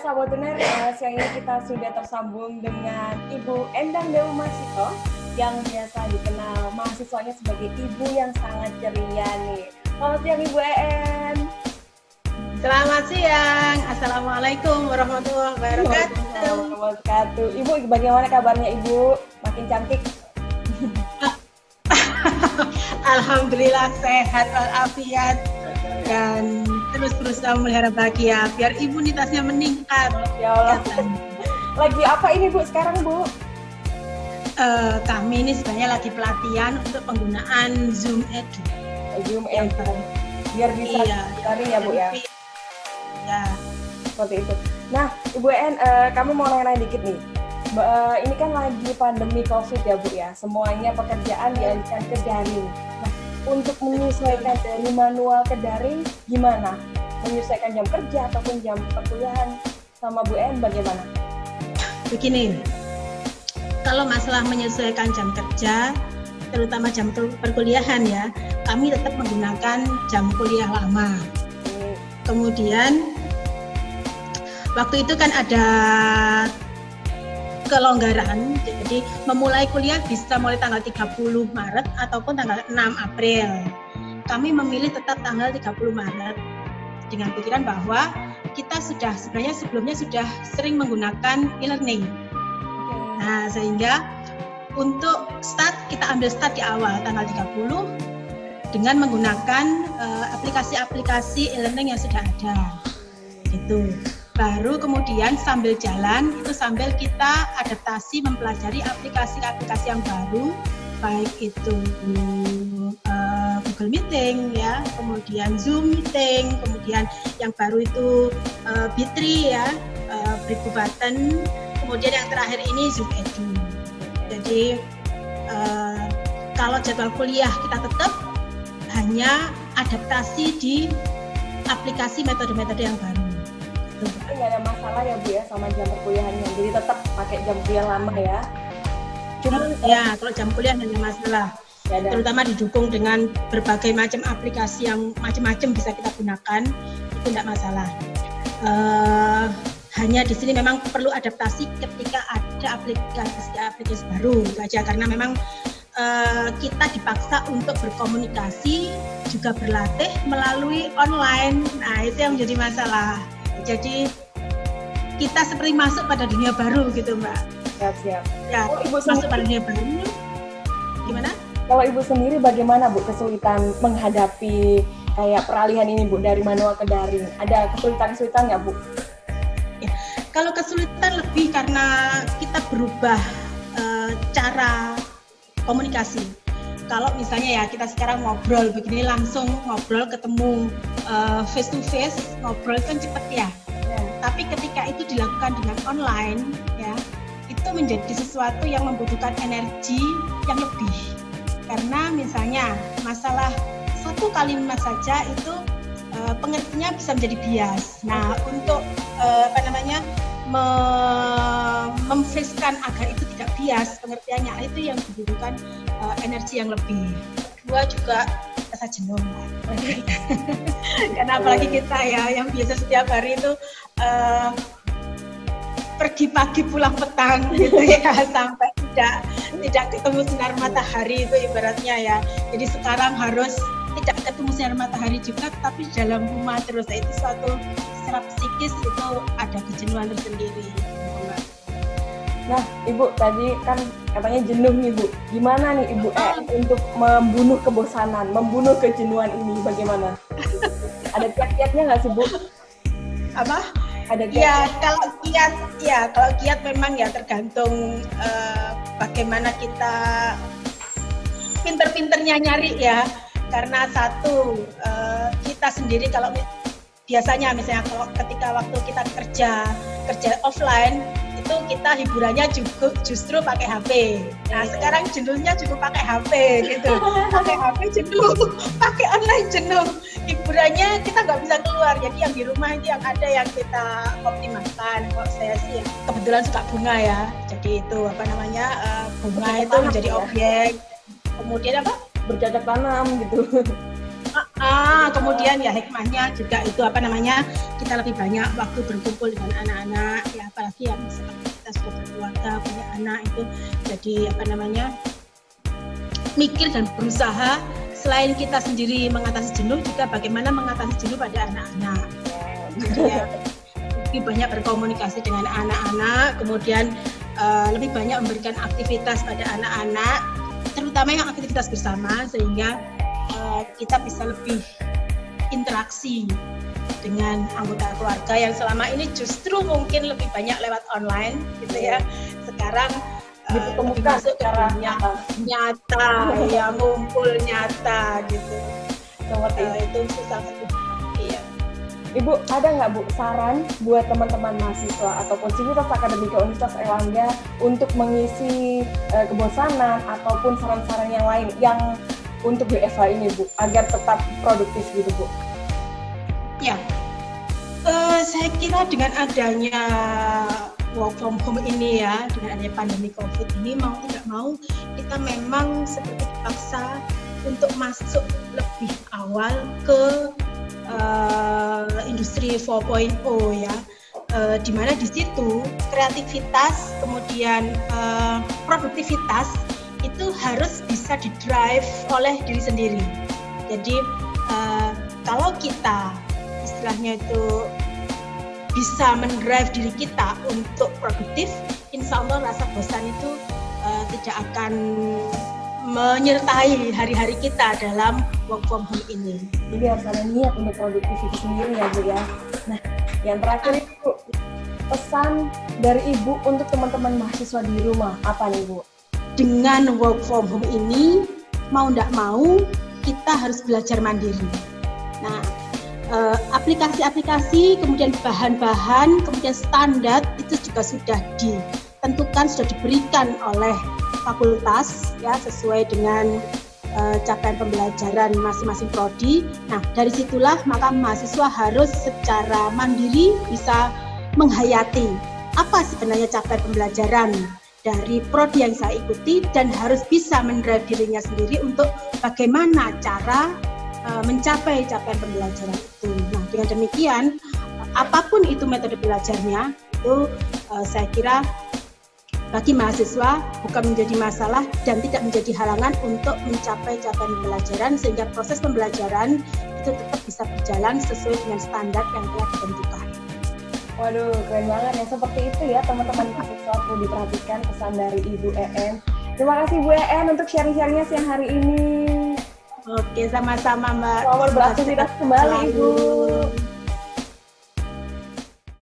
sahabat Uner, siang ini kita sudah tersambung dengan Ibu Endang Dewi Masito yang biasa dikenal mahasiswanya sebagai ibu yang sangat ceria nih. Selamat siang Ibu En. Selamat siang. Assalamualaikum warahmatullahi wabarakatuh. Ibu, bagaimana kabarnya Ibu? Makin cantik. Alhamdulillah sehat walafiat dan terus berusaha memelihara bahagia biar imunitasnya meningkat. Ya Allah. Lagi apa ini Bu sekarang Bu? Kami ini sebenarnya lagi pelatihan untuk penggunaan Zoom Edu. Zoom Edu. Biar bisa daring ya Bu ya. Ya. Seperti itu. Nah, Ibu En, kamu mau nanya dikit nih. Ini kan lagi pandemi COVID ya Bu ya. Semuanya pekerjaan dialihkan ke daring. Nah, untuk menyesuaikan dari manual ke daring gimana? Menyesuaikan jam kerja ataupun jam perkuliahan sama Bu En bagaimana? Begini, kalau masalah menyesuaikan jam kerja, terutama jam perkuliahan ya, kami tetap menggunakan jam kuliah lama. Kemudian, waktu itu kan ada kelonggaran, jadi memulai kuliah bisa mulai tanggal 30 Maret ataupun tanggal 6 April. Kami memilih tetap tanggal 30 Maret dengan pikiran bahwa kita sebenarnya sebelumnya sudah sering menggunakan e-learning. Nah, sehingga untuk kita ambil start di awal tanggal 30 dengan menggunakan aplikasi-aplikasi e-learning yang sudah ada. Gitu. Baru kemudian sambil jalan itu sambil kita adaptasi mempelajari aplikasi-aplikasi yang baru, baik itu Google Meeting ya, kemudian Zoom Meeting, kemudian yang baru itu Bitri ya, Briku Button, kemudian yang terakhir ini Zoom Edu. Jadi kalau jadwal kuliah kita tetap hanya adaptasi di aplikasi metode-metode yang baru. Nggak ada masalah ya Bu ya sama jam perkuliahannya, jadi tetap pakai jam kuliah lama ya. Cuma ya kalau jam kuliah hanya masalah, terutama didukung dengan berbagai macam aplikasi yang macam-macam bisa kita gunakan, itu tidak masalah. Hanya di sini memang perlu adaptasi ketika ada aplikasi baru saja, karena memang kita dipaksa untuk berkomunikasi juga berlatih melalui online. Nah itu yang menjadi masalah. Jadi kita seperti masuk pada dunia baru gitu Mbak. Siap. Ya, Ibu masuk pada dunia baru. Gimana? Kalau Ibu sendiri bagaimana Bu kesulitan menghadapi kayak peralihan ini Bu dari manual ke daring? Ada kesulitan nggak Bu? Ya, kalau kesulitan lebih karena kita berubah cara komunikasi. Kalau misalnya ya kita sekarang ngobrol begini langsung ngobrol ketemu face to face ngobrol kan cepet ya. Tapi ketika itu dilakukan dengan online ya itu menjadi sesuatu yang membutuhkan energi yang lebih. Karena misalnya masalah satu kalimat saja itu pengertiannya bisa menjadi bias. Nah untuk memfriskan agar itu tidak bias pengertiannya itu yang dibutuhkan energi yang lebih. Kedua juga rasa jenuh. Karena apalagi kita ya yang biasa setiap hari itu pergi pagi pulang petang gitu ya sampai tidak ketemu sinar matahari itu ibaratnya ya. Jadi sekarang harus tidak ketemu sinar matahari juga tapi di dalam rumah terus. Itu suatu secara psikis itu ada kejenuhan tersendiri. Nah, Ibu tadi kan katanya jenuh nih Bu. Gimana nih Ibu untuk membunuh kebosanan, membunuh kejenuhan ini bagaimana? Ada kiat-kiatnya nggak sih Bu? Apa? Ada kiat? Kalau kiat memang ya tergantung bagaimana kita pinter-pinternya nyari ya. Karena satu kita sendiri kalau biasanya misalnya kalau ketika waktu kita kerja offline itu kita hiburannya justru pakai HP. Nah sekarang jenuhnya juga pakai HP gitu. Pakai HP jenuh, pakai online jenuh. Hiburannya kita nggak bisa keluar. Jadi yang di rumah itu yang ada yang kita optimalkan. Kalau saya sih ya, kebetulan suka bunga ya. Jadi itu bunga itu menjadi objek. Kemudian apa? Bercocok tanam gitu. Kemudian ya hikmahnya juga itu apa namanya, kita lebih banyak waktu berkumpul dengan anak-anak ya, apalagi yang seperti kita sudah berkeluarga punya anak itu, jadi apa namanya, mikir dan berusaha selain kita sendiri mengatasi jenuh, juga bagaimana mengatasi jenuh pada anak-anak. Jadi ya lebih banyak berkomunikasi dengan anak-anak, kemudian lebih banyak memberikan aktivitas pada anak-anak, terutama yang aktivitas bersama, sehingga kita bisa lebih interaksi dengan anggota keluarga yang selama ini justru mungkin lebih banyak lewat online gitu ya. Sekarang Dipertemukan masuk ke secara dunia nyata, ya ngumpul nyata gitu. seperti Itu susah sih. Iya. Ibu, ada nggak Bu saran buat teman-teman mahasiswa ataupun sivitas akademika Universitas Airlangga untuk mengisi kebosanan ataupun saran-saran yang lain yang untuk WFH ini Bu, agar tetap produktif gitu Bu? Ya, saya kira dengan adanya work from home ini ya, dengan adanya pandemi COVID ini, mau tidak mau kita memang seperti dipaksa untuk masuk lebih awal ke industri 4.0 ya, di mana di situ kreativitas kemudian produktivitas itu harus bisa didrive oleh diri sendiri. Jadi kalau kita istilahnya itu bisa mendrive diri kita untuk produktif, insya Allah rasa bosan itu tidak akan menyertai hari-hari kita dalam work from home ini. Jadi harus ada niat untuk produktif itu sendiri ya Bu ya. Nah, yang terakhir Bu, pesan dari Ibu untuk teman-teman mahasiswa di rumah apa nih Bu? Dengan work from home ini, mau tidak mau kita harus belajar mandiri. Nah, aplikasi-aplikasi, kemudian bahan-bahan, kemudian standar itu juga sudah ditentukan, sudah diberikan oleh fakultas ya, sesuai dengan capaian pembelajaran masing-masing prodi. Nah, dari situlah maka mahasiswa harus secara mandiri bisa menghayati apa sebenarnya capaian pembelajaran dari prodi yang saya ikuti, dan harus bisa mendrive dirinya sendiri untuk bagaimana cara mencapai capaian pembelajaran itu. Nah, dengan demikian apapun itu metode belajarnya, itu saya kira bagi mahasiswa bukan menjadi masalah dan tidak menjadi halangan untuk mencapai capaian pembelajaran, sehingga proses pembelajaran itu tetap bisa berjalan sesuai dengan standar yang telah ditentukan. Waduh, keren banget ya. Seperti itu ya teman-teman mahasiswa, perlu diperhatikan pesan dari Ibu EN. Terima kasih Bu EN untuk sharing-sharingnya siang hari ini. Oke, sama-sama Mbak. Selamat beraktivitas kembali Ibu.